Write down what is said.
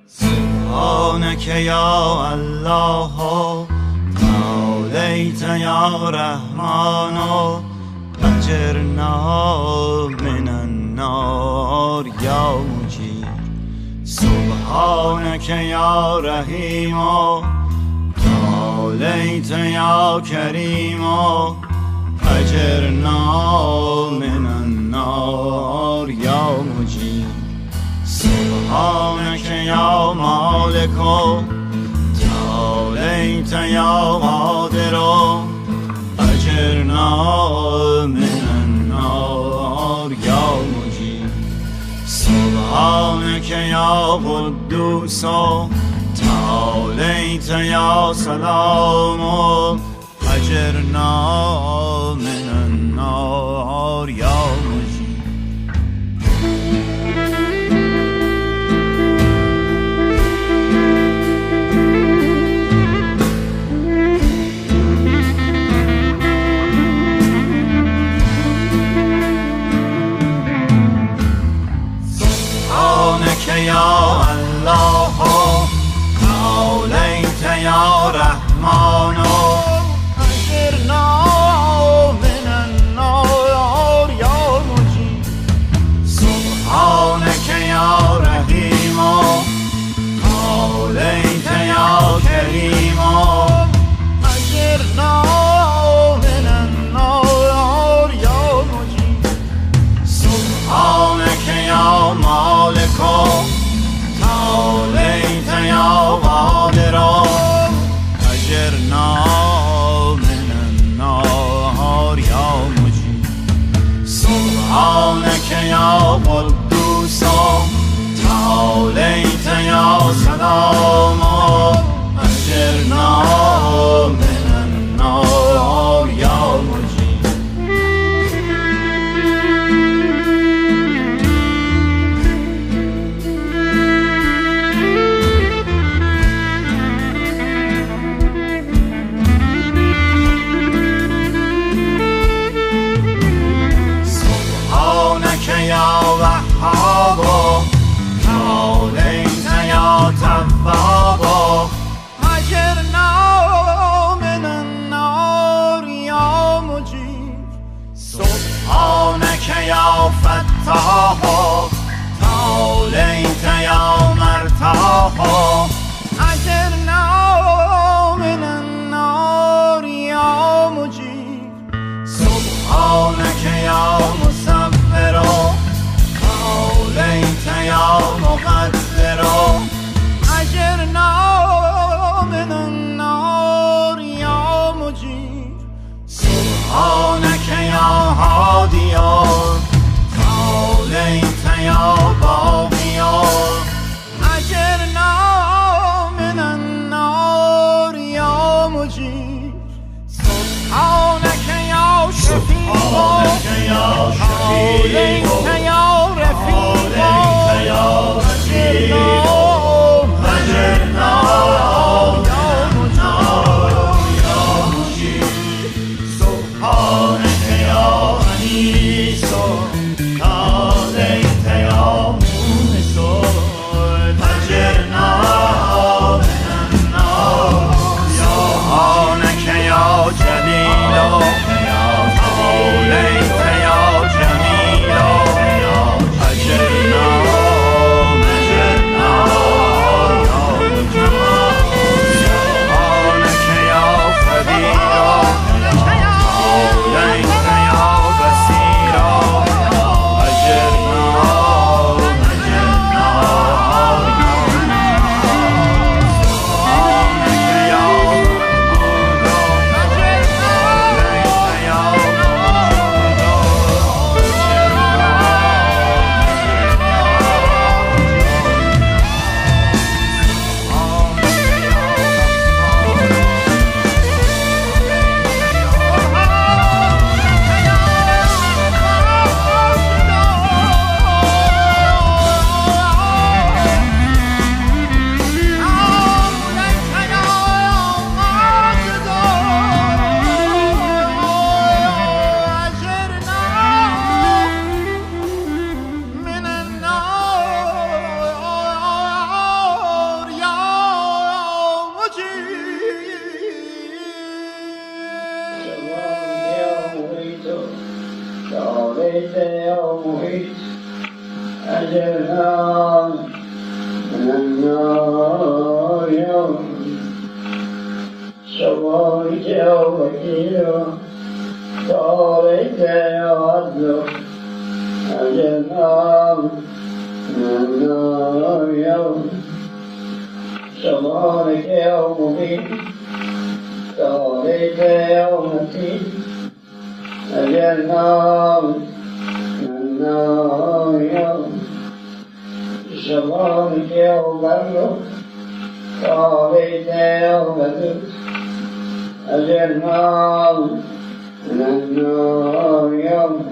سبحانك يا الله تعاليت يا رحمن أجرنا من النار يا مجير. سبحانك يا رحيم تعاليت يا كريم أجرنا من النار يا مجير. سبحانك يا مالك تعاليت يا قادر أجرنا من النار يا مجير. سبحانك يا قدوس تعاليت يا سلام أجرنا من النار يا مجير. سبحانك يا الله تعاليت يا رحمن أجرنا من النار يا مجير. سبحانك يا رحيم تعاليت يا كريم أجرنا من النار يا مجير. سبحانك يا مالك تعاليت يا قادر أجرنا من النار يا مجير. سبحانك يا قدوس تعاليت يا سلام أجرنا من النار يا مجير. سبحانك يا وحيد يوم كيلو طارق يعد الجنام النار يوم سبحانك يوم بي طارق يوم تي الجنام النار يوم سبحانك يوم بلو طارق يوم تي الجنام النار يوم